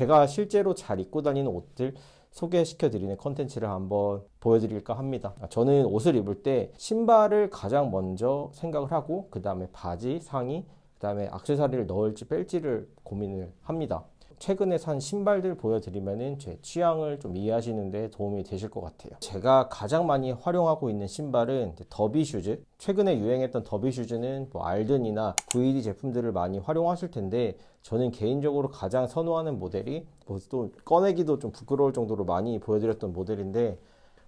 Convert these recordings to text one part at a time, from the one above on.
제가 실제로 잘 입고 다니는 옷들 소개시켜 드리는 컨텐츠를 한번 보여드릴까 합니다. 저는 옷을 입을 때 신발을 가장 먼저 생각을 하고 그 다음에 바지, 상의, 그 다음에 액세서리를 넣을지 뺄지를 고민을 합니다. 최근에 산 신발들 보여드리면은 제 취향을 좀 이해하시는 데 도움이 되실 것 같아요. 제가 가장 많이 활용하고 있는 신발은 더비 슈즈. 최근에 유행했던 더비 슈즈는 뭐 알든이나 VD 제품들을 많이 활용하실 텐데, 저는 개인적으로 가장 선호하는 모델이 뭐 또 꺼내기도 좀 부끄러울 정도로 많이 보여드렸던 모델인데,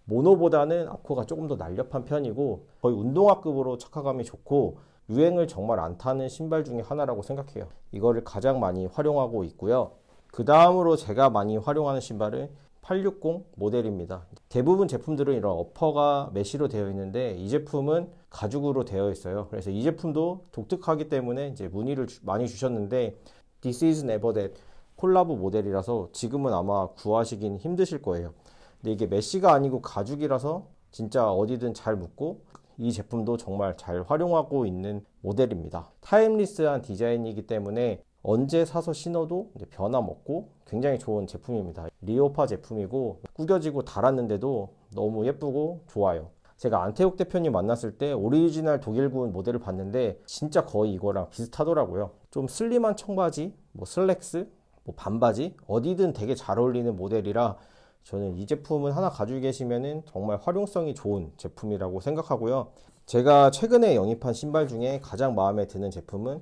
모노보다는 아코가 조금 더 날렵한 편이고 거의 운동화급으로 착화감이 좋고 유행을 정말 안 타는 신발 중에 하나라고 생각해요. 이거를 가장 많이 활용하고 있고요. 그 다음으로 제가 많이 활용하는 신발은 860 모델입니다. 대부분 제품들은 이런 어퍼가 메쉬로 되어 있는데 이 제품은 가죽으로 되어 있어요. 그래서 이 제품도 독특하기 때문에 이제 문의를 많이 주셨는데, This is never that 콜라보 모델이라서 지금은 아마 구하시긴 힘드실 거예요. 근데 이게 메쉬가 아니고 가죽이라서 진짜 어디든 잘 묻고 이 제품도 정말 잘 활용하고 있는 모델입니다. 타임리스한 디자인이기 때문에 언제 사서 신어도 변함없고 굉장히 좋은 제품입니다. 리오파 제품이고 구겨지고 닳았는데도 너무 예쁘고 좋아요. 제가 안태욱 대표님 만났을 때 오리지널 독일군 모델을 봤는데 진짜 거의 이거랑 비슷하더라고요. 좀 슬림한 청바지, 뭐 슬랙스, 뭐 반바지 어디든 되게 잘 어울리는 모델이라 저는 이 제품은 하나 가지고 계시면은 정말 활용성이 좋은 제품이라고 생각하고요. 제가 최근에 영입한 신발 중에 가장 마음에 드는 제품은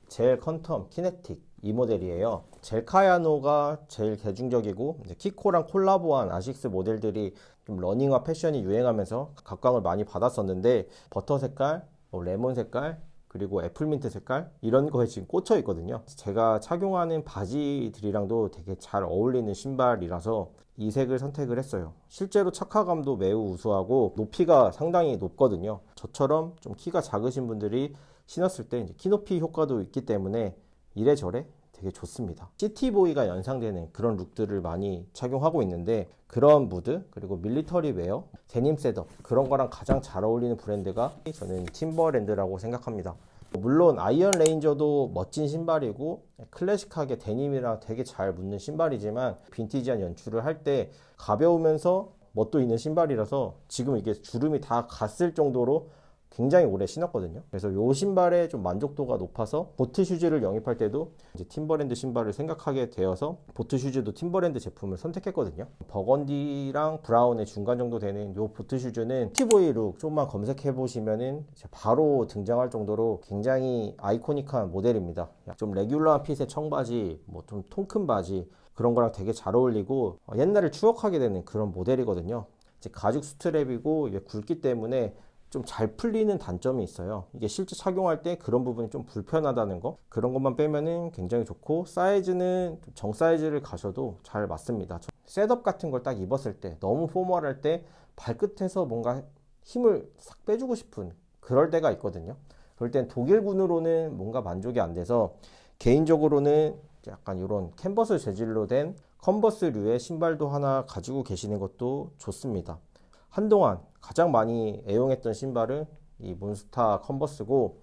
젤 컨텀 키네틱 이 모델이에요. 젤 카야노가 제일 대중적이고 키코랑 콜라보한 아식스 모델들이 좀 러닝화 패션이 유행하면서 각광을 많이 받았었는데, 버터 색깔, 레몬 색깔, 그리고 애플민트 색깔 이런 거에 지금 꽂혀 있거든요. 제가 착용하는 바지들이랑도 되게 잘 어울리는 신발이라서 이 색을 선택을 했어요. 실제로 착화감도 매우 우수하고 높이가 상당히 높거든요. 저처럼 좀 키가 작으신 분들이 신었을 때 이제 키높이 효과도 있기 때문에 이래저래 되게 좋습니다. 시티보이가 연상되는 그런 룩들을 많이 착용하고 있는데, 그런 무드 그리고 밀리터리 웨어, 데님 셋업 그런 거랑 가장 잘 어울리는 브랜드가 저는 팀버랜드라고 생각합니다. 물론 아이언 레인저도 멋진 신발이고 클래식하게 데님이랑 되게 잘 붙는 신발이지만 빈티지한 연출을 할 때 가벼우면서 멋도 있는 신발이라서 지금 이게 주름이 다 갔을 정도로 굉장히 오래 신었거든요. 그래서 이 신발에 좀 만족도가 높아서 보트 슈즈를 영입할 때도 이제 팀버랜드 신발을 생각하게 되어서 보트 슈즈도 팀버랜드 제품을 선택했거든요. 버건디랑 브라운의 중간 정도 되는 이 보트 슈즈는 티보이 룩 조금만 검색해 보시면은 바로 등장할 정도로 굉장히 아이코닉한 모델입니다. 좀 레귤러한 핏의 청바지, 뭐 좀 통 큰 바지 그런 거랑 되게 잘 어울리고 옛날을 추억하게 되는 그런 모델이거든요. 이제 가죽 스트랩이고 이게 굵기 때문에 좀 잘 풀리는 단점이 있어요. 이게 실제 착용할 때 그런 부분이 좀 불편하다는 거, 그런 것만 빼면은 굉장히 좋고, 사이즈는 정 사이즈를 가셔도 잘 맞습니다. 셋업 같은 걸 딱 입었을 때 너무 포멀할 때 발끝에서 뭔가 힘을 싹 빼주고 싶은 그럴 때가 있거든요. 그럴 땐 독일군으로는 뭔가 만족이 안 돼서 개인적으로는 약간 이런 캔버스 재질로 된 컨버스류의 신발도 하나 가지고 계시는 것도 좋습니다. 한동안 가장 많이 애용했던 신발은 이 몬스타 컨버스고,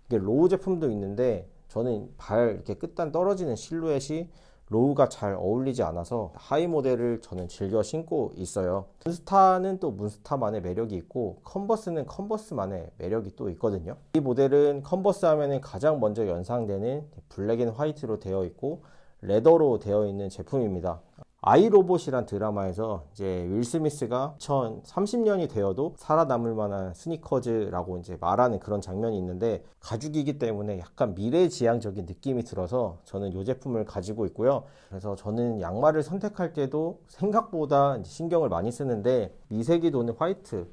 이게 로우 제품도 있는데 저는 발 이렇게 끝단 떨어지는 실루엣이 로우가 잘 어울리지 않아서 하이 모델을 저는 즐겨 신고 있어요. 몬스타는 또 몬스타만의 매력이 있고 컨버스는 컨버스만의 매력이 또 있거든요. 이 모델은 컨버스 하면은 가장 먼저 연상되는 블랙 앤 화이트로 되어 있고 레더로 되어 있는 제품입니다. 아이로봇이란 드라마에서 이제 윌 스미스가 2030년이 되어도 살아남을 만한 스니커즈라고 이제 말하는 그런 장면이 있는데, 가죽이기 때문에 약간 미래지향적인 느낌이 들어서 저는 이 제품을 가지고 있고요. 그래서 저는 양말을 선택할 때도 생각보다 신경을 많이 쓰는데 미색이 도는 화이트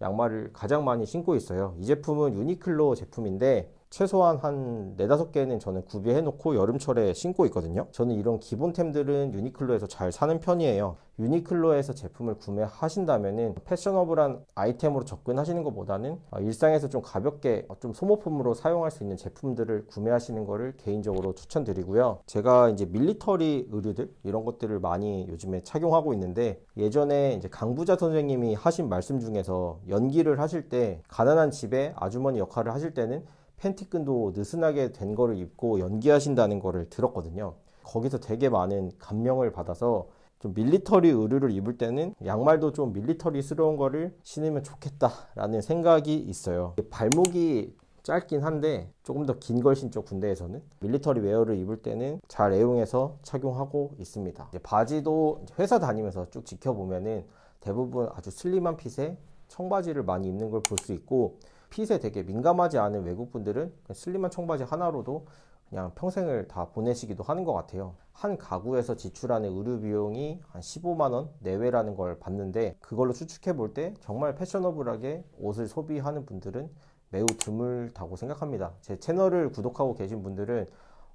양말을 가장 많이 신고 있어요. 이 제품은 유니클로 제품인데 최소한 한 4, 5개는 저는 구비해 놓고 여름철에 신고 있거든요. 저는 이런 기본템들은 유니클로에서 잘 사는 편이에요. 유니클로에서 제품을 구매하신다면은 패셔너블한 아이템으로 접근하시는 것보다는 일상에서 좀 가볍게 좀 소모품으로 사용할 수 있는 제품들을 구매하시는 것을 개인적으로 추천드리고요. 제가 이제 밀리터리 의류들 이런 것들을 많이 요즘에 착용하고 있는데, 예전에 이제 강부자 선생님이 하신 말씀 중에서 연기를 하실 때 가난한 집에 아주머니 역할을 하실 때는 팬티끈도 느슨하게 된 거를 입고 연기하신다는 거를 들었거든요. 거기서 되게 많은 감명을 받아서 좀 밀리터리 의류를 입을 때는 양말도 좀 밀리터리스러운 거를 신으면 좋겠다라는 생각이 있어요. 발목이 짧긴 한데 조금 더 긴 걸 신죠. 군대에서는 밀리터리 웨어를 입을 때는 잘 애용해서 착용하고 있습니다. 바지도 회사 다니면서 쭉 지켜보면은 대부분 아주 슬림한 핏의 청바지를 많이 입는 걸 볼 수 있고, 핏에 되게 민감하지 않은 외국분들은 슬림한 청바지 하나로도 그냥 평생을 다 보내시기도 하는 것 같아요. 한 가구에서 지출하는 의류 비용이 한 15만 원 내외라는 걸 봤는데, 그걸로 추측해 볼 때 정말 패셔너블하게 옷을 소비하는 분들은 매우 드물다고 생각합니다. 제 채널을 구독하고 계신 분들은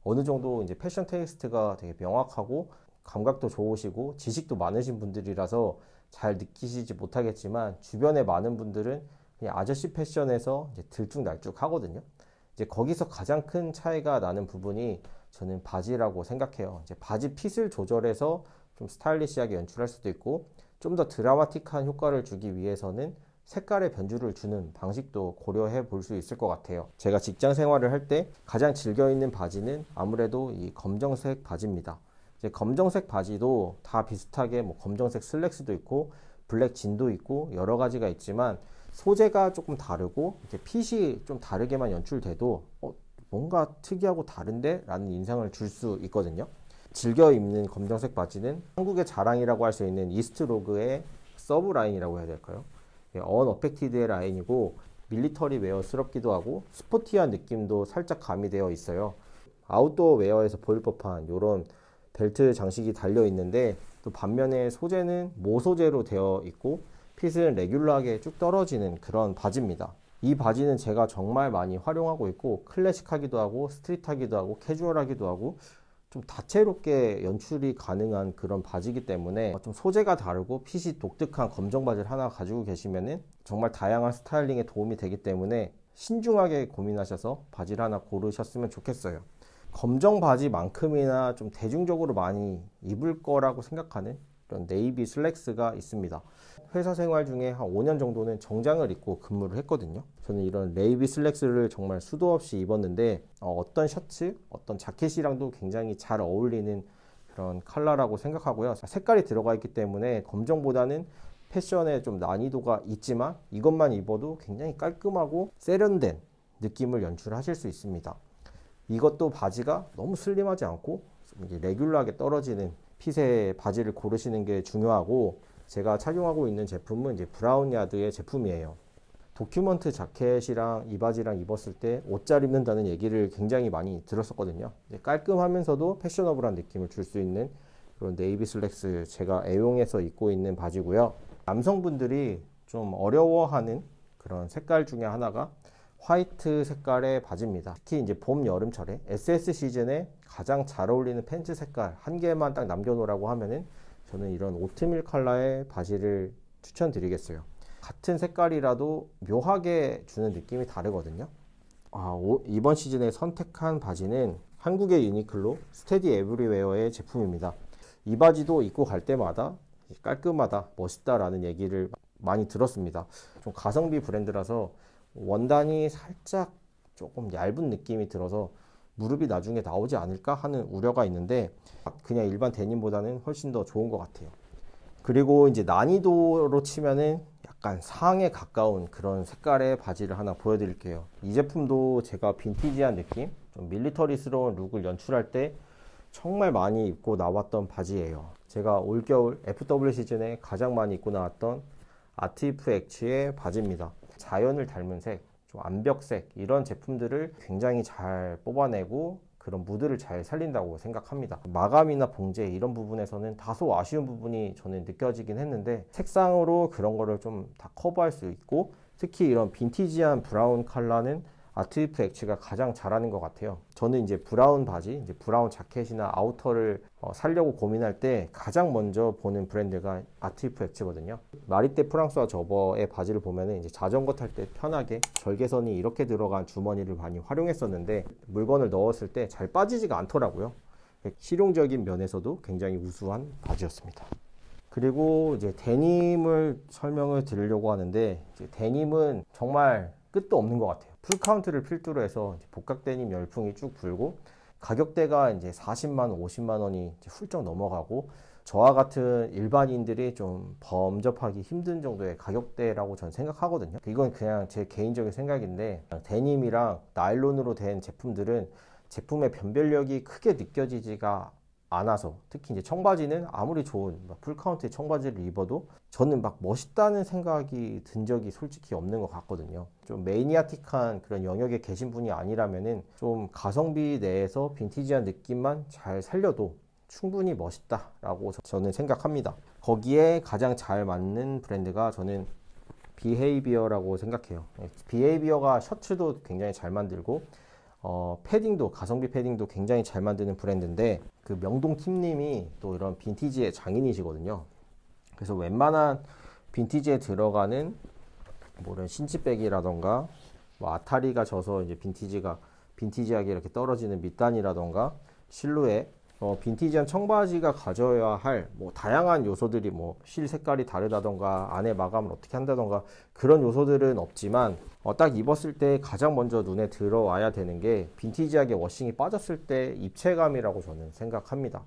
어느 정도 이제 패션 테이스트가 되게 명확하고 감각도 좋으시고 지식도 많으신 분들이라서 잘 느끼시지 못하겠지만, 주변에 많은 분들은 그냥 아저씨 패션에서 이제 들쭉날쭉 하거든요. 이제 거기서 가장 큰 차이가 나는 부분이 저는 바지라고 생각해요. 이제 바지 핏을 조절해서 좀 스타일리시하게 연출할 수도 있고, 좀 더 드라마틱한 효과를 주기 위해서는 색깔의 변주를 주는 방식도 고려해 볼 수 있을 것 같아요. 제가 직장 생활을 할 때 가장 즐겨 입는 바지는 아무래도 이 검정색 바지입니다. 이제 검정색 바지도 다 비슷하게 뭐 검정색 슬랙스도 있고 블랙 진도 있고 여러 가지가 있지만, 소재가 조금 다르고 이렇게 핏이 좀 다르게만 연출돼도 뭔가 특이하고 다른데? 라는 인상을 줄 수 있거든요. 즐겨 입는 검정색 바지는 한국의 자랑이라고 할 수 있는 이스트로그의 서브 라인이라고 해야 될까요? 언어펙티드의 라인이고, 밀리터리 웨어스럽기도 하고 스포티한 느낌도 살짝 가미되어 있어요. 아웃도어 웨어에서 보일 법한 이런 벨트 장식이 달려 있는데, 또 반면에 소재는 모소재로 되어 있고 핏은 레귤러하게 쭉 떨어지는 그런 바지입니다. 이 바지는 제가 정말 많이 활용하고 있고, 클래식하기도 하고 스트릿하기도 하고 캐주얼하기도 하고 좀 다채롭게 연출이 가능한 그런 바지이기 때문에, 좀 소재가 다르고 핏이 독특한 검정 바지를 하나 가지고 계시면은 정말 다양한 스타일링에 도움이 되기 때문에 신중하게 고민하셔서 바지를 하나 고르셨으면 좋겠어요. 검정 바지만큼이나 좀 대중적으로 많이 입을 거라고 생각하는 그런 네이비 슬랙스가 있습니다. 회사 생활 중에 한 5년 정도는 정장을 입고 근무를 했거든요. 저는 이런 네이비 슬랙스를 정말 수도 없이 입었는데, 어떤 셔츠, 어떤 자켓이랑도 굉장히 잘 어울리는 그런 컬러라고 생각하고요. 색깔이 들어가 있기 때문에 검정보다는 패션에 좀 난이도가 있지만 이것만 입어도 굉장히 깔끔하고 세련된 느낌을 연출하실 수 있습니다. 이것도 바지가 너무 슬림하지 않고 레귤러하게 떨어지는 핏의 바지를 고르시는 게 중요하고, 제가 착용하고 있는 제품은 이제 브라운야드의 제품이에요. 도큐먼트 자켓이랑 이 바지랑 입었을 때 옷 잘 입는다는 얘기를 굉장히 많이 들었었거든요. 깔끔하면서도 패셔너블한 느낌을 줄 수 있는 그런 네이비 슬랙스, 제가 애용해서 입고 있는 바지고요. 남성분들이 좀 어려워하는 그런 색깔 중에 하나가 화이트 색깔의 바지입니다. 특히 이제 봄, 여름철에 SS 시즌에 가장 잘 어울리는 팬츠 색깔 한 개만 딱 남겨놓으라고 하면은 저는 이런 오트밀 컬러의 바지를 추천드리겠어요. 같은 색깔이라도 묘하게 주는 느낌이 다르거든요. 이번 시즌에 선택한 바지는 한국의 유니클로 스테디 에브리웨어의 제품입니다. 이 바지도 입고 갈 때마다 깔끔하다, 멋있다라는 얘기를 많이 들었습니다. 좀 가성비 브랜드라서 원단이 살짝 조금 얇은 느낌이 들어서 무릎이 나중에 나오지 않을까 하는 우려가 있는데, 그냥 일반 데님보다는 훨씬 더 좋은 것 같아요. 그리고 이제 난이도로 치면은 약간 상에 가까운 그런 색깔의 바지를 하나 보여드릴게요. 이 제품도 제가 빈티지한 느낌, 좀 밀리터리스러운 룩을 연출할 때 정말 많이 입고 나왔던 바지예요. 제가 올겨울 FW 시즌에 가장 많이 입고 나왔던 아티프 엑츠의 바지입니다. 자연을 닮은 색, 좀 암벽색, 이런 제품들을 굉장히 잘 뽑아내고 그런 무드를 잘 살린다고 생각합니다. 마감이나 봉제 이런 부분에서는 다소 아쉬운 부분이 저는 느껴지긴 했는데, 색상으로 그런 거를 좀 다 커버할 수 있고, 특히 이런 빈티지한 브라운 컬러는 아티프 엑츠가 가장 잘하는 것 같아요. 저는 이제 브라운 바지, 이제 브라운 자켓이나 아우터를 사려고 고민할 때 가장 먼저 보는 브랜드가 아티프 엑츠거든요. 마리떼 프랑스와 저버의 바지를 보면은 이제 자전거 탈 때 편하게 절개선이 이렇게 들어간 주머니를 많이 활용했었는데, 물건을 넣었을 때 잘 빠지지가 않더라고요. 실용적인 면에서도 굉장히 우수한 바지였습니다. 그리고 이제 데님을 설명을 드리려고 하는데, 이제 데님은 정말 끝도 없는 것 같아요. 풀카운트를 필두로 해서 복각 데님 열풍이 쭉 불고, 가격대가 이제 40만 원, 50만 원이 이제 훌쩍 넘어가고 저와 같은 일반인들이 좀 범접하기 힘든 정도의 가격대라고 저는 생각하거든요. 이건 그냥 제 개인적인 생각인데 데님이랑 나일론으로 된 제품들은 제품의 변별력이 크게 느껴지지가 않아서, 특히 이제 청바지는 아무리 좋은 풀카운트의 청바지를 입어도 저는 막 멋있다는 생각이 든 적이 솔직히 없는 것 같거든요. 좀 매니아틱한 그런 영역에 계신 분이 아니라면은 좀 가성비 내에서 빈티지한 느낌만 잘 살려도 충분히 멋있다라고 저는 생각합니다. 거기에 가장 잘 맞는 브랜드가 저는 비헤이비어라고 생각해요. 비헤이비어가 셔츠도 굉장히 잘 만들고 패딩도, 가성비 패딩도 굉장히 잘 만드는 브랜드인데, 그 명동 팀님이 또 이런 빈티지의 장인이시거든요. 그래서 웬만한 빈티지에 들어가는 뭐 이런 신치백이라던가 뭐 아타리가 져서 이제 빈티지하게 이렇게 떨어지는 밑단이라던가 실루엣, 빈티지한 청바지가 가져야 할 뭐 다양한 요소들이, 뭐 실 색깔이 다르다던가 안에 마감을 어떻게 한다던가 그런 요소들은 없지만 딱 입었을 때 가장 먼저 눈에 들어와야 되는 게 빈티지하게 워싱이 빠졌을 때 입체감이라고 저는 생각합니다.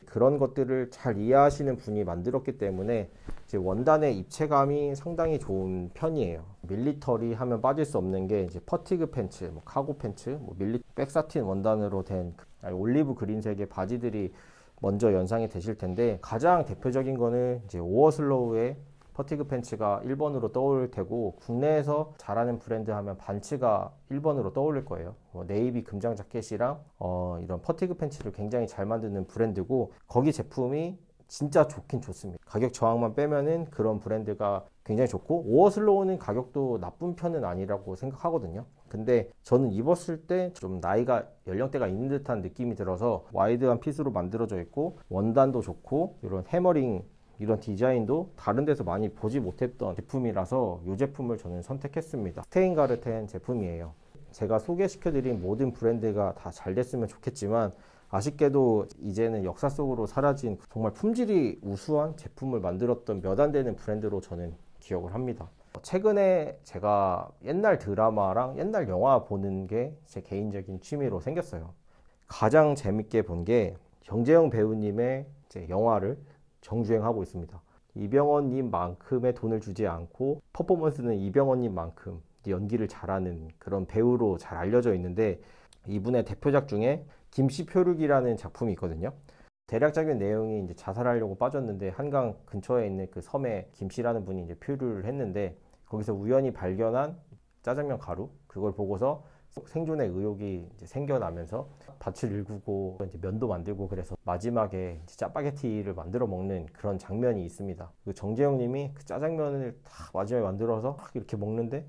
그런 것들을 잘 이해하시는 분이 만들었기 때문에 이제 원단의 입체감이 상당히 좋은 편이에요. 밀리터리 하면 빠질 수 없는 게 이제 퍼티그 팬츠, 뭐 카고 팬츠, 뭐 백사틴 원단으로 된 올리브 그린색의 바지들이 먼저 연상이 되실 텐데, 가장 대표적인 거는 이제 오어슬로우의 퍼티그 팬츠가 1번으로 떠올 테고, 국내에서 잘하는 브랜드 하면 반츠가 1번으로 떠올릴 거예요. 네이비 금장 자켓이랑 이런 퍼티그 팬츠를 굉장히 잘 만드는 브랜드고, 거기 제품이 진짜 좋긴 좋습니다. 가격 저항만 빼면은 그런 브랜드가 굉장히 좋고, 오어슬로우는 가격도 나쁜 편은 아니라고 생각하거든요. 근데 저는 입었을 때 좀 나이가, 연령대가 있는 듯한 느낌이 들어서 와이드한 핏으로 만들어져 있고, 원단도 좋고, 이런 해머링 이런 디자인도 다른 데서 많이 보지 못했던 제품이라서 이 제품을 저는 선택했습니다. 스테인가르텐 제품이에요. 제가 소개시켜드린 모든 브랜드가 다 잘 됐으면 좋겠지만, 아쉽게도 이제는 역사 속으로 사라진 정말 품질이 우수한 제품을 만들었던 몇 안 되는 브랜드로 저는 기억을 합니다. 최근에 제가 옛날 드라마랑 옛날 영화 보는 게 제 개인적인 취미로 생겼어요. 가장 재밌게 본 게 정재영 배우님의 영화를 정주행하고 있습니다. 이병헌님만큼의 돈을 주지 않고 퍼포먼스는 이병헌님만큼 연기를 잘하는 그런 배우로 잘 알려져 있는데, 이분의 대표작 중에 김씨표류기라는 작품이 있거든요. 대략적인 내용이 이제 자살하려고 빠졌는데 한강 근처에 있는 그 섬에 김씨라는 분이 이제 표류를 했는데, 거기서 우연히 발견한 짜장면 가루, 그걸 보고서 생존의 의욕이 이제 생겨나면서 밭을 일구고 이제 면도 만들고, 그래서 마지막에 짜파게티를 만들어 먹는 그런 장면이 있습니다. 그 정재영 님이 그 짜장면을 다 마지막에 만들어서 이렇게 먹는데,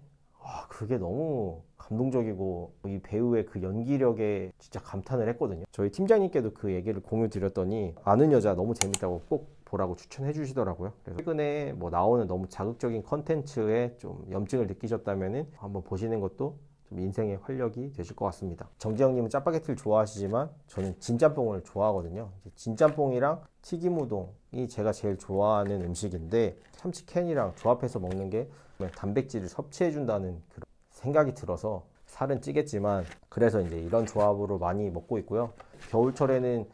그게 너무 감동적이고 이 배우의 그 연기력에 진짜 감탄을 했거든요. 저희 팀장님께도 그 얘기를 공유 드렸더니 아는 여자 너무 재밌다고 꼭 보라고 추천해 주시더라고요. 그래서 최근에 뭐 나오는 너무 자극적인 컨텐츠에 좀 염증을 느끼셨다면은 한번 보시는 것도 좀 인생의 활력이 되실 것 같습니다. 정지영님은 짜파게티를 좋아하시지만 저는 진짬뽕을 좋아하거든요. 진짬뽕이랑 튀김우동이 제가 제일 좋아하는 음식인데, 참치캔이랑 조합해서 먹는 게 단백질을 섭취해준다는 그런 생각이 들어서 살은 찌겠지만, 그래서 이제 이런 조합으로 많이 먹고 있고요. 겨울철에는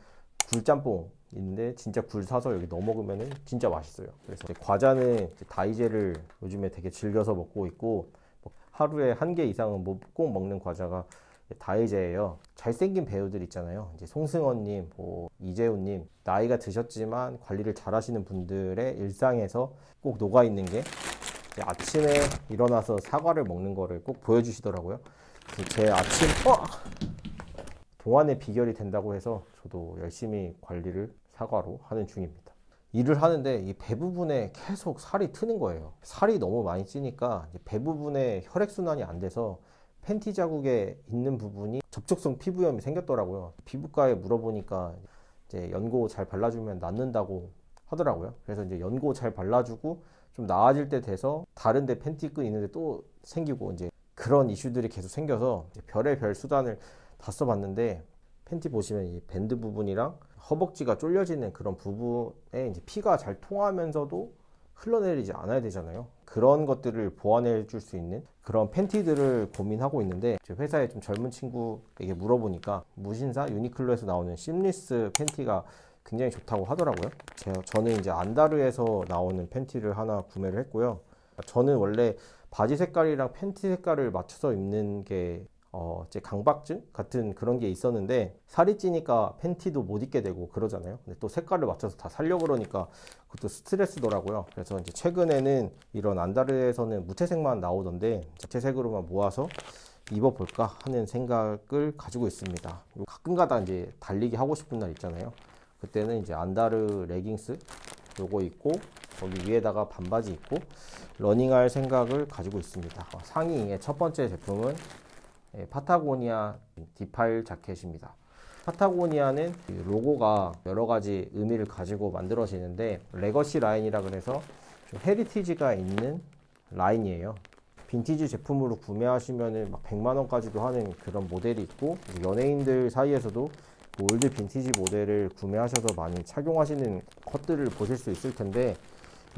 굴짬뽕 있는데 진짜 굴 사서 여기 넣어 먹으면 진짜 맛있어요. 그래서 이제 과자는 이제 다이제를 요즘에 되게 즐겨서 먹고 있고, 하루에 1개 이상은 꼭 먹는 과자가 다이제예요. 잘생긴 배우들 있잖아요. 이제 송승헌님, 이재훈님, 나이가 드셨지만 관리를 잘하시는 분들의 일상에서 꼭 녹아있는 게 아침에 일어나서 사과를 먹는 거를 꼭 보여주시더라고요. 제 아침 동안의 비결이 된다고 해서 저도 열심히 관리를 사과로 하는 중입니다. 일을 하는데 이 배 부분에 계속 살이 트는 거예요. 살이 너무 많이 찌니까 배 부분에 혈액순환이 안 돼서 팬티 자국에 있는 부분이 접촉성 피부염이 생겼더라고요. 피부과에 물어보니까 이제 연고 잘 발라주면 낫는다고 하더라고요. 그래서 이제 연고 잘 발라주고 좀 나아질 때 돼서 다른 데 팬티 끈 있는데 또 생기고, 이제 그런 이슈들이 계속 생겨서 별의별 수단을 다 써봤는데, 팬티 보시면 이 밴드 부분이랑 허벅지가 쫄려지는 그런 부분에 이제 피가 잘 통하면서도 흘러내리지 않아야 되잖아요. 그런 것들을 보완해 줄 수 있는 그런 팬티들을 고민하고 있는데, 제 회사에 좀 젊은 친구에게 물어보니까 무신사 유니클로에서 나오는 심리스 팬티가 굉장히 좋다고 하더라고요. 저는 이제 안다르에서 나오는 팬티를 하나 구매를 했고요. 저는 원래 바지 색깔이랑 팬티 색깔을 맞춰서 입는 게 제 강박증 같은 그런 게 있었는데, 살이 찌니까 팬티도 못 입게 되고 그러잖아요. 근데 또 색깔을 맞춰서 다 살려고 그러니까 그것도 스트레스더라고요. 그래서 이제 최근에는 이런 안다르에서는 무채색만 나오던데 무채색으로만 모아서 입어볼까 하는 생각을 가지고 있습니다. 가끔가다 이제 달리기 하고 싶은 날 있잖아요. 그때는 이제 안다르 레깅스 요거 입고 거기 위에다가 반바지 입고 러닝할 생각을 가지고 있습니다. 상의의 첫 번째 제품은 파타고니아 디파일 자켓입니다. 파타고니아는 로고가 여러 가지 의미를 가지고 만들어지는데, 레거시 라인이라 그래서 좀 헤리티지가 있는 라인이에요. 빈티지 제품으로 구매하시면은 막 100만 원까지도 하는 그런 모델이 있고, 연예인들 사이에서도 올드 빈티지 모델을 구매하셔서 많이 착용하시는 컷들을 보실 수 있을 텐데,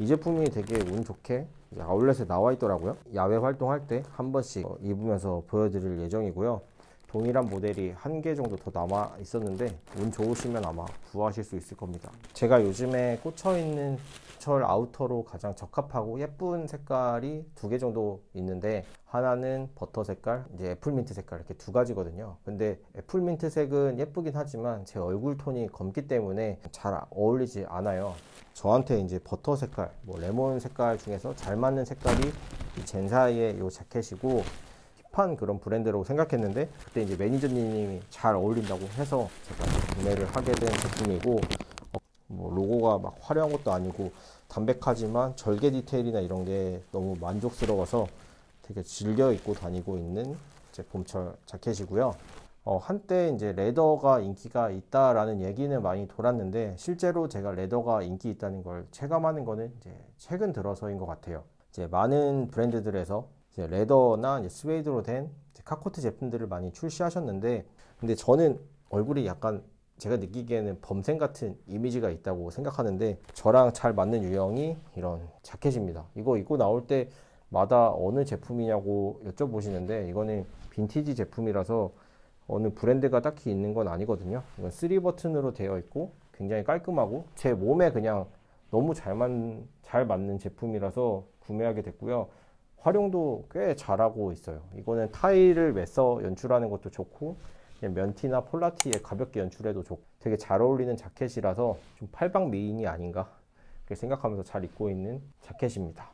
이 제품이 되게 운 좋게 아울렛에 나와 있더라고요. 야외 활동할 때 한 번씩 입으면서 보여드릴 예정이고요. 동일한 모델이 한 개 정도 더 남아 있었는데 운 좋으시면 아마 구하실 수 있을 겁니다. 제가 요즘에 꽂혀있는 철 아우터로 가장 적합하고 예쁜 색깔이 두 개 정도 있는데, 하나는 버터 색깔, 이제 애플민트 색깔, 이렇게 두 가지거든요. 근데 애플민트 색은 예쁘긴 하지만 제 얼굴 톤이 검기 때문에 잘 어울리지 않아요. 저한테 이제 버터 색깔, 뭐 레몬 색깔 중에서 잘 맞는 색깔이 이 젠사이의 이 자켓이고, 힙한 그런 브랜드라고 생각했는데, 그때 이제 매니저님이 잘 어울린다고 해서 제가 구매를 하게 된 제품이고, 뭐 로고가 막 화려한 것도 아니고 담백하지만 절개 디테일이나 이런 게 너무 만족스러워서 되게 즐겨 입고 다니고 있는 봄철 자켓이고요. 한때 이제 레더가 인기가 있다라는 얘기는 많이 돌았는데, 실제로 제가 레더가 인기 있다는 걸 체감하는 거는 이제 최근 들어서인 것 같아요. 이제 많은 브랜드들에서 이제 레더나 이제 스웨이드로 된 카코트 제품들을 많이 출시하셨는데, 근데 저는 얼굴이 약간 제가 느끼기에는 범생 같은 이미지가 있다고 생각하는데, 저랑 잘 맞는 유형이 이런 자켓입니다. 이거 입고 나올 때마다 어느 제품이냐고 여쭤보시는데, 이거는 빈티지 제품이라서 어느 브랜드가 딱히 있는 건 아니거든요. 이건 3버튼으로 되어 있고 굉장히 깔끔하고 제 몸에 그냥 너무 잘 맞는 제품이라서 구매하게 됐고요. 활용도 꽤 잘하고 있어요. 이거는 타일을 매서 연출하는 것도 좋고, 그냥 면티나 폴라티에 가볍게 연출해도 좋고 되게 잘 어울리는 자켓이라서 좀 팔방 미인이 아닌가 그렇게 생각하면서 잘 입고 있는 자켓입니다.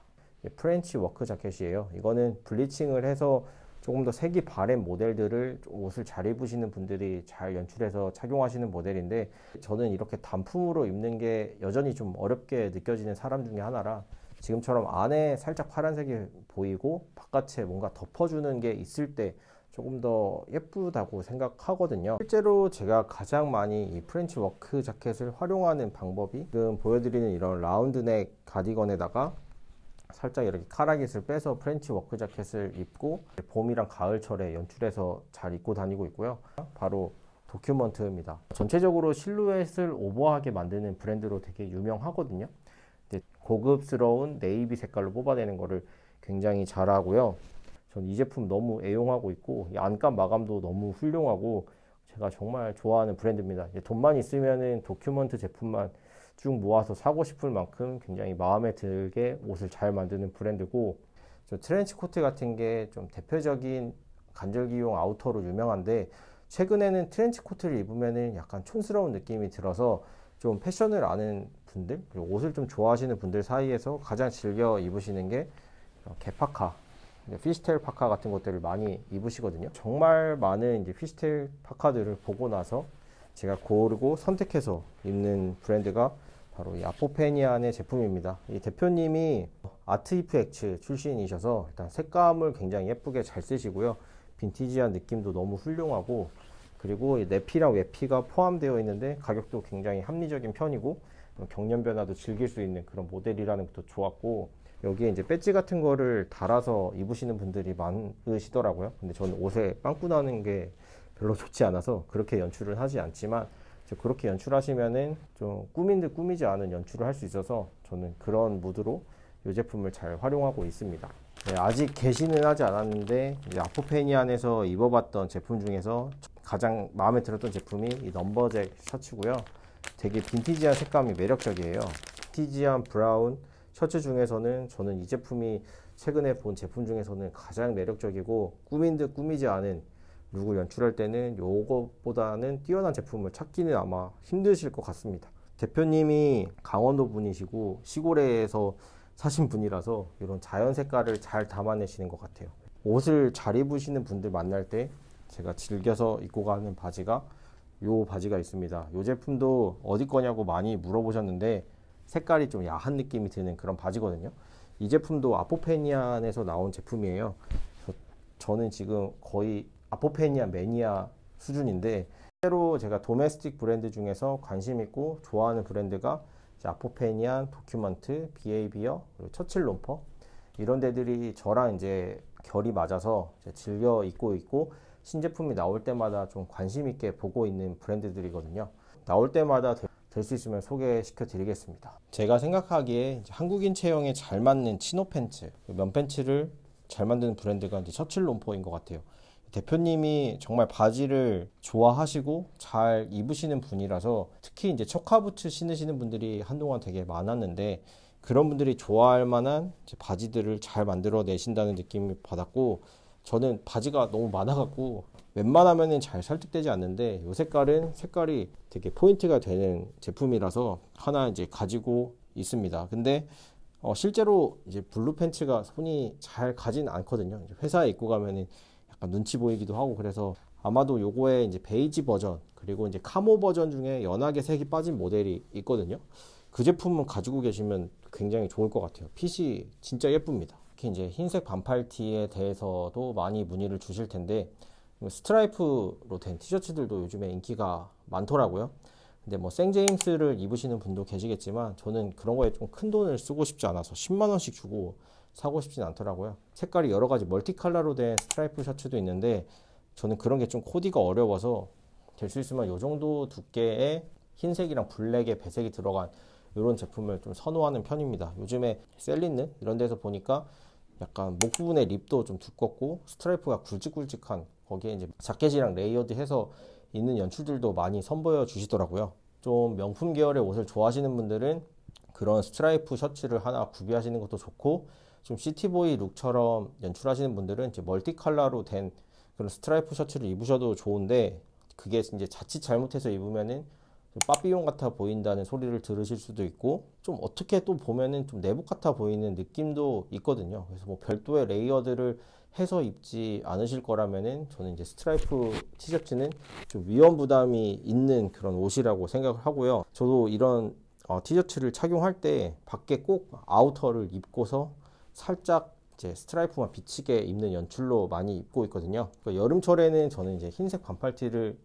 프렌치 워크 자켓이에요. 이거는 블리칭을 해서 조금 더 색이 바랜 모델들을 옷을 잘 입으시는 분들이 잘 연출해서 착용하시는 모델인데, 저는 이렇게 단품으로 입는 게 여전히 좀 어렵게 느껴지는 사람 중에 하나라, 지금처럼 안에 살짝 파란색이 보이고 바깥에 뭔가 덮어주는 게 있을 때 조금 더 예쁘다고 생각하거든요. 실제로 제가 가장 많이 이 프렌치 워크 자켓을 활용하는 방법이, 지금 보여드리는 이런 라운드넥 가디건에다가 살짝 이렇게 카라깃을 빼서 프렌치 워크 자켓을 입고 봄이랑 가을철에 연출해서 잘 입고 다니고 있고요. 바로 도큐먼트입니다. 전체적으로 실루엣을 오버하게 만드는 브랜드로 되게 유명하거든요. 고급스러운 네이비 색깔로 뽑아내는 거를 굉장히 잘하고요. 전 이 제품 너무 애용하고 있고, 이 안감 마감도 너무 훌륭하고 제가 정말 좋아하는 브랜드입니다. 돈만 있으면은 도큐먼트 제품만 쭉 모아서 사고 싶을 만큼 굉장히 마음에 들게 옷을 잘 만드는 브랜드고, 트렌치 코트 같은 게 좀 대표적인 간절기용 아우터로 유명한데, 최근에는 트렌치 코트를 입으면은 약간 촌스러운 느낌이 들어서 좀 패션을 아는 분들, 그리고 옷을 좀 좋아하시는 분들 사이에서 가장 즐겨 입으시는 게 개파카, 피쉬테일 파카 같은 것들을 많이 입으시거든요. 정말 많은 이제 피쉬테일 파카들을 보고 나서 제가 고르고 선택해서 입는 브랜드가 바로 이 아포페니안의 제품입니다. 이 대표님이 아트이프 엑츠 출신이셔서 일단 색감을 굉장히 예쁘게 잘 쓰시고요. 빈티지한 느낌도 너무 훌륭하고, 그리고 내피랑 외피가 포함되어 있는데 가격도 굉장히 합리적인 편이고, 경련 변화도 즐길 수 있는 그런 모델이라는 것도 좋았고, 여기에 이제 배지 같은 거를 달아서 입으시는 분들이 많으시더라고요. 근데 저는 옷에 빵꾸 나는 게 별로 좋지 않아서 그렇게 연출을 하지 않지만, 그렇게 연출하시면은 좀 꾸민 듯 꾸미지 않은 연출을 할 수 있어서 저는 그런 무드로 이 제품을 잘 활용하고 있습니다. 네, 아직 개시는 하지 않았는데 이제 아포페니안에서 입어봤던 제품 중에서 가장 마음에 들었던 제품이 이 넘버잭 셔츠고요. 되게 빈티지한 색감이 매력적이에요. 빈티지한 브라운 셔츠 중에서는 저는 이 제품이 최근에 본 제품 중에서는 가장 매력적이고 꾸민 듯 꾸미지 않은 룩을 연출할 때는 요것보다는 뛰어난 제품을 찾기는 아마 힘드실 것 같습니다. 대표님이 강원도 분이시고 시골에서 사신 분이라서 이런 자연 색깔을 잘 담아내시는 것 같아요. 옷을 잘 입으시는 분들 만날 때 제가 즐겨서 입고 가는 바지가 요 바지가 있습니다. 요 제품도 어디 거냐고 많이 물어보셨는데 색깔이 좀 야한 느낌이 드는 그런 바지거든요. 이 제품도 아포페니안에서 나온 제품이에요. 저는 지금 거의 아포페니안 매니아 수준인데 새로 제가 도메스틱 브랜드 중에서 관심 있고 좋아하는 브랜드가 아포페니안, 도큐먼트, 비헤이비어, 그리고 처칠 롬퍼 이런 데들이 저랑 이제 결이 맞아서 즐겨 입고 있고 신제품이 나올 때마다 좀 관심 있게 보고 있는 브랜드들이거든요. 나올 때마다 될 수 있으면 소개시켜 드리겠습니다. 제가 생각하기에 한국인 체형에 잘 맞는 치노 팬츠, 면 팬츠를 잘 만드는 브랜드가 이제 처칠 롬퍼인 것 같아요. 대표님이 정말 바지를 좋아하시고 잘 입으시는 분이라서 특히 이제 초카부츠 신으시는 분들이 한동안 되게 많았는데 그런 분들이 좋아할 만한 바지들을 잘 만들어 내신다는 느낌을 받았고 저는 바지가 너무 많아갖고 웬만하면은 잘 설득되지 않는데 이 색깔이 되게 포인트가 되는 제품이라서 하나 이제 가지고 있습니다. 근데 실제로 이제 블루 팬츠가 손이 잘 가진 않거든요. 회사에 입고 가면은 약간 눈치 보이기도 하고 그래서 아마도 요거에 이제 베이지 버전 그리고 이제 카모 버전 중에 연하게 색이 빠진 모델이 있거든요. 그 제품은 가지고 계시면 굉장히 좋을 것 같아요. 핏이 진짜 예쁩니다. 특히 이제 흰색 반팔티에 대해서도 많이 문의를 주실 텐데 스트라이프로 된 티셔츠들도 요즘에 인기가 많더라고요. 근데 뭐 생제임스를 입으시는 분도 계시겠지만 저는 그런 거에 좀 큰 돈을 쓰고 싶지 않아서 10만 원씩 주고 사고 싶진 않더라고요. 색깔이 여러 가지 멀티 컬러로 된 스트라이프 셔츠도 있는데 저는 그런 게 좀 코디가 어려워서 될 수 있으면 이 정도 두께의 흰색이랑 블랙에 배색이 들어간 이런 제품을 좀 선호하는 편입니다. 요즘에 셀린느 이런 데서 보니까 약간 목 부분의 립도 좀 두껍고 스트라이프가 굵직굵직한 거기에 이제 자켓이랑 레이어드 해서 있는 연출들도 많이 선보여 주시더라고요. 좀 명품 계열의 옷을 좋아하시는 분들은 그런 스트라이프 셔츠를 하나 구비하시는 것도 좋고 좀 시티보이 룩처럼 연출하시는 분들은 이제 멀티 컬러로 된 그런 스트라이프 셔츠를 입으셔도 좋은데 그게 이제 자칫 잘못해서 입으면은 좀 빠삐용 같아 보인다는 소리를 들으실 수도 있고 좀 어떻게 또 보면은 좀 내복 같아 보이는 느낌도 있거든요. 그래서 뭐 별도의 레이어드를 해서 입지 않으실 거라면은 저는 이제 스트라이프 티셔츠는 좀 위험 부담이 있는 그런 옷이라고 생각을 하고요. 저도 이런 티셔츠를 착용할 때 밖에 꼭 아우터를 입고서 살짝 이제 스트라이프만 비치게 입는 연출로 많이 입고 있거든요. 그러니까 여름철에는 저는 이제 흰색 반팔티를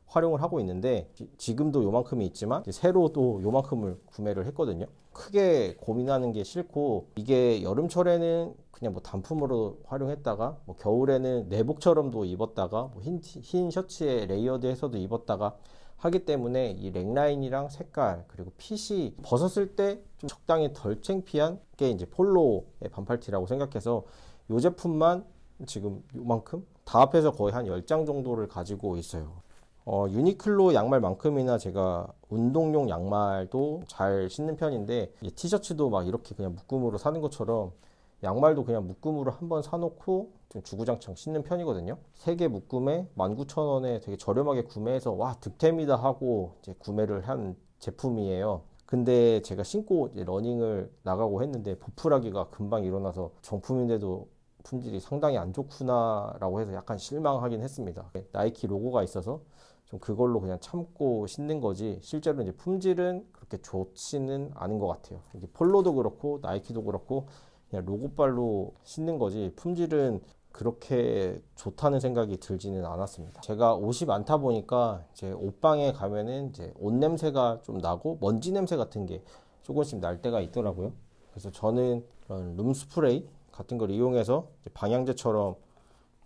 활용을 하고 있는데 지금도 요만큼이 있지만 새로 또 요만큼을 구매를 했거든요. 크게 고민하는 게 싫고 이게 여름철에는 그냥 뭐 단품으로 활용했다가 뭐 겨울에는 내복처럼도 입었다가 뭐 흰 셔츠에 레이어드 해서도 입었다가 하기 때문에 이 넥라인이랑 색깔 그리고 핏이 벗었을 때 좀 적당히 덜 창피한 게 이제 폴로의 반팔티라고 생각해서 이 제품만 지금 요만큼 다 합해서 거의 한 10장 정도를 가지고 있어요. 유니클로 양말만큼이나 제가 운동용 양말도 잘 신는 편인데 티셔츠도 막 이렇게 그냥 묶음으로 사는 것처럼 양말도 그냥 묶음으로 한번 사놓고 좀 주구장창 신는 편이거든요. 3개 묶음에 19,000원에 되게 저렴하게 구매해서 와 득템이다 하고 이제 구매를 한 제품이에요. 근데 제가 신고 이제 러닝을 나가고 했는데 보풀하기가 금방 일어나서 정품인데도 품질이 상당히 안 좋구나 라고 해서 약간 실망하긴 했습니다. 나이키 로고가 있어서 좀 그걸로 그냥 참고 신는 거지 실제로 이제 품질은 그렇게 좋지는 않은 것 같아요. 이게 폴로도 그렇고 나이키도 그렇고 그냥 로고빨로 신는 거지 품질은 그렇게 좋다는 생각이 들지는 않았습니다. 제가 옷이 많다 보니까 이제 옷방에 가면은 이제 옷 냄새가 좀 나고 먼지 냄새 같은 게 조금씩 날 때가 있더라고요. 그래서 저는 그런 룸스프레이 같은 걸 이용해서 방향제처럼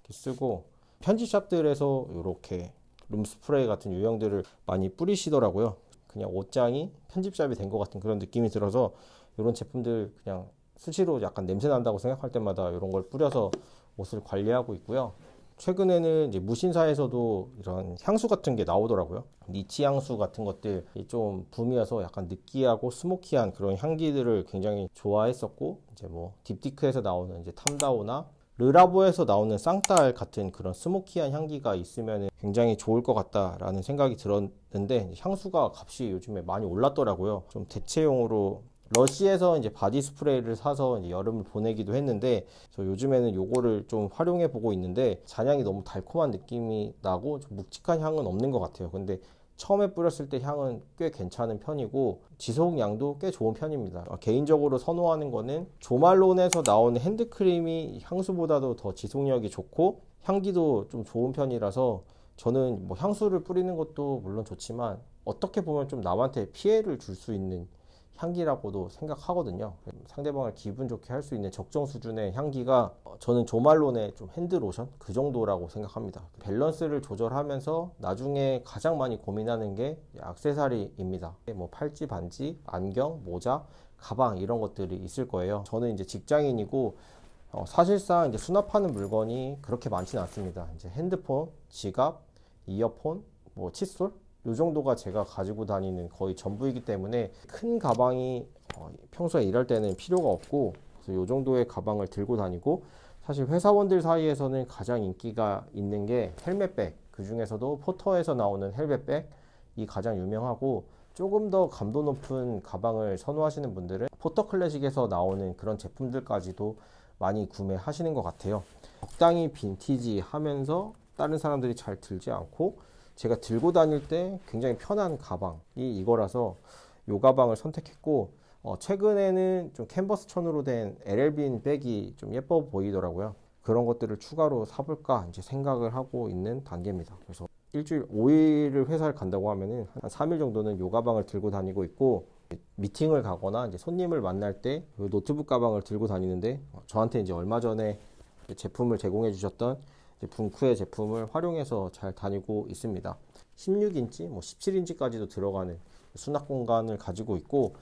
이렇게 쓰고 편집샵들에서 이렇게 룸스프레이 같은 유형들을 많이 뿌리시더라고요. 그냥 옷장이 편집샵이 된 것 같은 그런 느낌이 들어서 이런 제품들 그냥 수시로 약간 냄새 난다고 생각할 때마다 이런 걸 뿌려서 옷을 관리하고 있고요. 최근에는 이제 무신사에서도 이런 향수 같은 게 나오더라고요. 니치 향수 같은 것들이 좀 붐이어서 약간 느끼하고 스모키한 그런 향기들을 굉장히 좋아했었고, 이제 뭐 딥티크에서 나오는 이제 탐다오나 르라보에서 나오는 쌍딸 같은 그런 스모키한 향기가 있으면 굉장히 좋을 것 같다라는 생각이 들었는데, 향수가 값이 요즘에 많이 올랐더라고요. 좀 대체용으로 러시에서 이제 바디 스프레이를 사서 이제 여름을 보내기도 했는데, 저 요즘에는 요거를 좀 활용해 보고 있는데 잔향이 너무 달콤한 느낌이 나고 좀 묵직한 향은 없는 것 같아요. 근데 처음에 뿌렸을 때 향은 꽤 괜찮은 편이고 지속량도 꽤 좋은 편입니다. 개인적으로 선호하는 거는 조말론에서 나오는 핸드크림이 향수보다도 더 지속력이 좋고 향기도 좀 좋은 편이라서, 저는 뭐 향수를 뿌리는 것도 물론 좋지만 어떻게 보면 좀 남한테 피해를 줄 수 있는 향기라고도 생각하거든요. 상대방을 기분 좋게 할 수 있는 적정 수준의 향기가 저는 조말론의 좀 핸드로션 그 정도라고 생각합니다. 밸런스를 조절하면서 나중에 가장 많이 고민하는 게 액세서리입니다. 뭐 팔찌, 반지, 안경, 모자, 가방 이런 것들이 있을 거예요. 저는 이제 직장인이고 사실상 이제 수납하는 물건이 그렇게 많지는 않습니다. 이제 핸드폰, 지갑, 이어폰, 뭐 칫솔 이 정도가 제가 가지고 다니는 거의 전부이기 때문에 큰 가방이 평소에 일할 때는 필요가 없고, 그래서 이 정도의 가방을 들고 다니고, 사실 회사원들 사이에서는 가장 인기가 있는 게 헬멧백, 그 중에서도 포터에서 나오는 헬멧백이 가장 유명하고, 조금 더 감도 높은 가방을 선호하시는 분들은 포터 클래식에서 나오는 그런 제품들까지도 많이 구매하시는 것 같아요. 적당히 빈티지 하면서 다른 사람들이 잘 들지 않고 제가 들고 다닐 때 굉장히 편한 가방이 이거라서 이 가방을 선택했고, 최근에는 좀 캔버스 천으로 된 LL빈 백이 좀 예뻐 보이더라고요. 그런 것들을 추가로 사볼까 이제 생각을 하고 있는 단계입니다. 그래서 일주일 5일을 회사를 간다고 하면은 한 3일 정도는 이 가방을 들고 다니고 있고, 미팅을 가거나 이제 손님을 만날 때 노트북 가방을 들고 다니는데, 저한테 이제 얼마 전에 제품을 제공해 주셨던 붕쿠의 제품을 활용해서 잘 다니고 있습니다. 16인치, 뭐 17인치까지도 들어가는 수납 공간을 가지고 있고,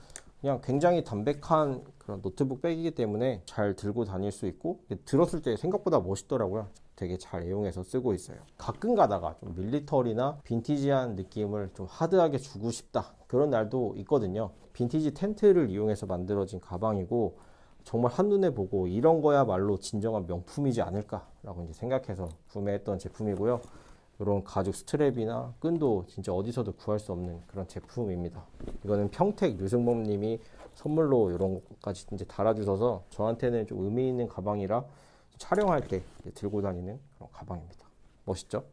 그냥 굉장히 담백한 그런 노트북 백이기 때문에 잘 들고 다닐 수 있고, 들었을 때 생각보다 멋있더라고요. 되게 잘 애용해서 쓰고 있어요. 가끔 가다가 좀 밀리터리나 빈티지한 느낌을 좀 하드하게 주고 싶다, 그런 날도 있거든요. 빈티지 텐트를 이용해서 만들어진 가방이고, 정말 한눈에 보고 이런 거야말로 진정한 명품이지 않을까라고 이제 생각해서 구매했던 제품이고요. 이런 가죽 스트랩이나 끈도 진짜 어디서도 구할 수 없는 그런 제품입니다. 이거는 평택 류승범 님이 선물로 이런 것까지 이제 달아주셔서 저한테는 좀 의미 있는 가방이라 촬영할 때 들고 다니는 그런 가방입니다. 멋있죠?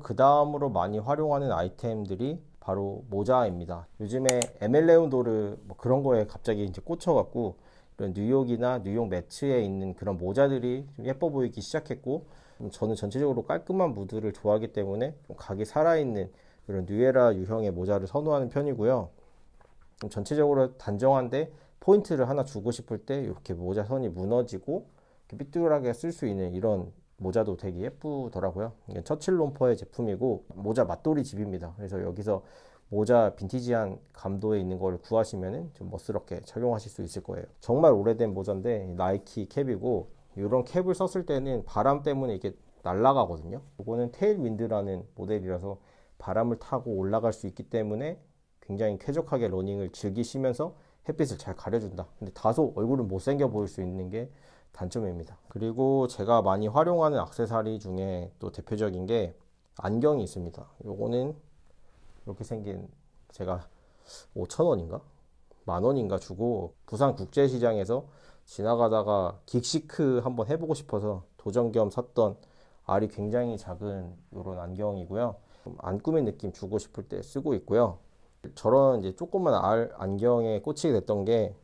그 다음으로 많이 활용하는 아이템들이 바로 모자입니다. 요즘에 에멜레온도르 뭐 그런 거에 갑자기 이제 꽂혀갖고, 이런 뉴욕이나 뉴욕 매트에 있는 그런 모자들이 좀 예뻐 보이기 시작했고, 저는 전체적으로 깔끔한 무드를 좋아하기 때문에 좀 각이 살아있는 그런 뉴에라 유형의 모자를 선호하는 편이고요. 좀 전체적으로 단정한데 포인트를 하나 주고 싶을 때 이렇게 모자 선이 무너지고 이렇게 삐뚤하게 쓸 수 있는 이런 모자도 되게 예쁘더라고요. 이게 처칠 롬퍼의 제품이고 모자 맛돌이 집입니다. 그래서 여기서 모자 빈티지한 감도에 있는 걸 구하시면 좀 멋스럽게 착용하실 수 있을 거예요. 정말 오래된 모자인데 나이키 캡이고, 이런 캡을 썼을 때는 바람 때문에 이게 날아가거든요. 이거는 테일윈드라는 모델이라서 바람을 타고 올라갈 수 있기 때문에 굉장히 쾌적하게 러닝을 즐기시면서 햇빛을 잘 가려준다. 근데 다소 얼굴은 못생겨 보일 수 있는 게 단점입니다. 그리고 제가 많이 활용하는 액세서리 중에 또 대표적인 게 안경이 있습니다. 요거는 이렇게 생긴, 제가 5,000원인가? 만원인가 주고 부산 국제시장에서 지나가다가 긱시크 한번 해보고 싶어서 도전 겸 샀던 알이 굉장히 작은 이런 안경이고요. 좀 안 꾸민 느낌 주고 싶을 때 쓰고 있고요. 저런 이제 조그만 알 안경에 꽂히게 됐던 게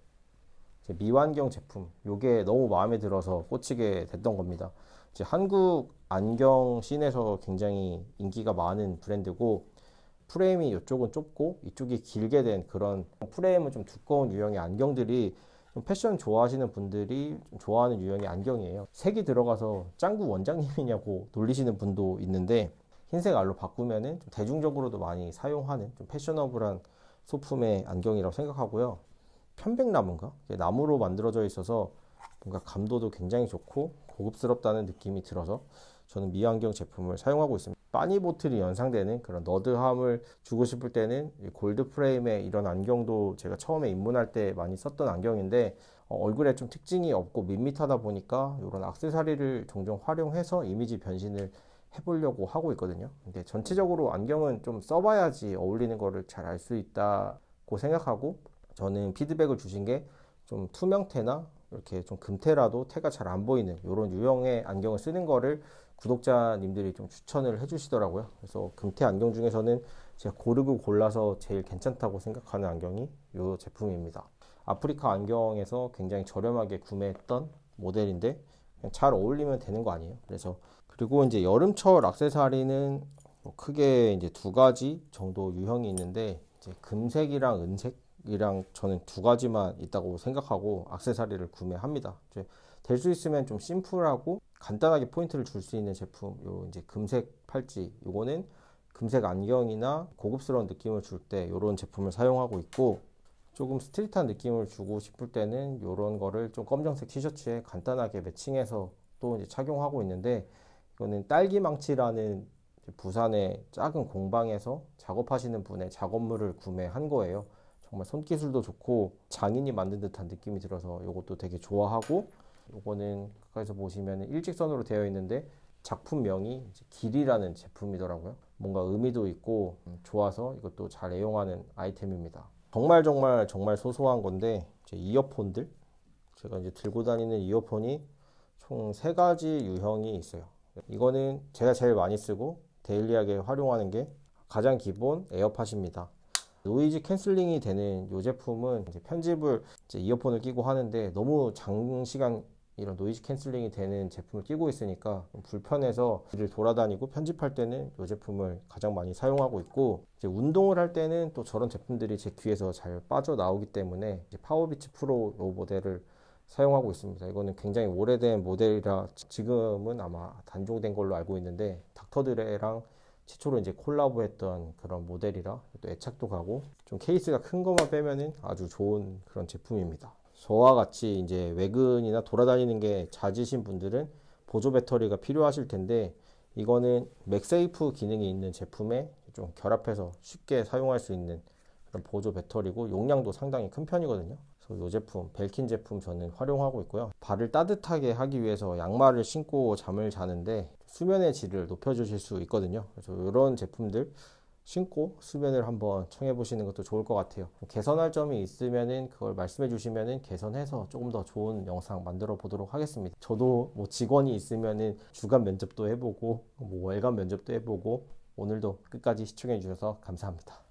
미완경 제품, 요게 너무 마음에 들어서 꽂히게 됐던 겁니다. 이제 한국 안경 씬에서 굉장히 인기가 많은 브랜드고, 프레임이 이쪽은 좁고 이쪽이 길게 된 그런 프레임은 좀 두꺼운 유형의 안경들이 좀 패션 좋아하시는 분들이 좀 좋아하는 유형의 안경이에요. 색이 들어가서 짱구 원장님이냐고 놀리시는 분도 있는데, 흰색 알로 바꾸면은 좀 대중적으로도 많이 사용하는 좀 패셔너블한 소품의 안경이라고 생각하고요. 편백나무인가? 나무로 만들어져 있어서 뭔가 감도도 굉장히 좋고 고급스럽다는 느낌이 들어서 저는 미안경 제품을 사용하고 있습니다. 빠니보틀이 연상되는 그런 너드함을 주고 싶을 때는 골드 프레임의 이런 안경도 제가 처음에 입문할 때 많이 썼던 안경인데 얼굴에 좀 특징이 없고 밋밋하다 보니까 이런 액세서리를 종종 활용해서 이미지 변신을 해보려고 하고 있거든요. 근데 전체적으로 안경은 좀 써봐야지 어울리는 거를 잘 알 수 있다고 생각하고 저는 피드백을 주신 게 좀 투명테나 이렇게 좀 금테라도 테가 잘 안 보이는 이런 유형의 안경을 쓰는 거를 구독자님들이 좀 추천을 해주시더라고요. 그래서 금테 안경 중에서는 제가 고르고 골라서 제일 괜찮다고 생각하는 안경이 이 제품입니다. 아프리카 안경에서 굉장히 저렴하게 구매했던 모델인데 그냥 잘 어울리면 되는 거 아니에요. 그래서 그리고 이제 여름철 액세서리는 뭐 크게 이제 두 가지 정도 유형이 있는데 이제 금색이랑 은색이랑 저는 두 가지만 있다고 생각하고 액세서리를 구매합니다. 될 수 있으면 좀 심플하고 간단하게 포인트를 줄 수 있는 제품, 요 이제 금색 팔찌, 요거는 금색 안경이나 고급스러운 느낌을 줄 때 요런 제품을 사용하고 있고 조금 스트릿한 느낌을 주고 싶을 때는 요런 거를 좀 검정색 티셔츠에 간단하게 매칭해서 또 이제 착용하고 있는데 이거는 딸기망치라는 부산의 작은 공방에서 작업하시는 분의 작업물을 구매한 거예요. 정말 손기술도 좋고 장인이 만든 듯한 느낌이 들어서 이것도 되게 좋아하고 요거는 가까이서 보시면 일직선으로 되어 있는데 작품명이 길이라는 제품이더라고요. 뭔가 의미도 있고 좋아서 이것도 잘 애용하는 아이템입니다. 정말 소소한 건데 제 이어폰들 제가 이제 들고 다니는 이어폰이 총 3가지 유형이 있어요. 이거는 제가 제일 많이 쓰고 데일리하게 활용하는 게 가장 기본 에어팟입니다. 노이즈 캔슬링이 되는 이 제품은 이제 편집을 이제 이어폰을 끼고 하는데 너무 장시간 이런 노이즈 캔슬링이 되는 제품을 끼고 있으니까 불편해서 길을 돌아다니고 편집할 때는 이 제품을 가장 많이 사용하고 있고 이제 운동을 할 때는 또 저런 제품들이 제 귀에서 잘 빠져나오기 때문에 이제 파워비치 프로 이 모델을 사용하고 있습니다. 이거는 굉장히 오래된 모델이라 지금은 아마 단종된 걸로 알고 있는데 닥터드레랑 최초로 이제 콜라보했던 그런 모델이라 또 애착도 가고 좀 케이스가 큰 것만 빼면은 아주 좋은 그런 제품입니다. 저와 같이 이제 외근이나 돌아다니는 게 잦으신 분들은 보조 배터리가 필요하실 텐데 이거는 맥세이프 기능이 있는 제품에 좀 결합해서 쉽게 사용할 수 있는 그런 보조 배터리고 용량도 상당히 큰 편이거든요. 그래서 이 제품 벨킨 제품 저는 활용하고 있고요. 발을 따뜻하게 하기 위해서 양말을 신고 잠을 자는데 수면의 질을 높여주실 수 있거든요. 그래서 이런 제품들 신고 수면을 한번 청해 보시는 것도 좋을 것 같아요. 개선할 점이 있으면은 그걸 말씀해 주시면은 개선해서 조금 더 좋은 영상 만들어 보도록 하겠습니다. 저도 뭐 직원이 있으면은 주간 면접도 해보고 뭐 월간 면접도 해보고 오늘도 끝까지 시청해 주셔서 감사합니다.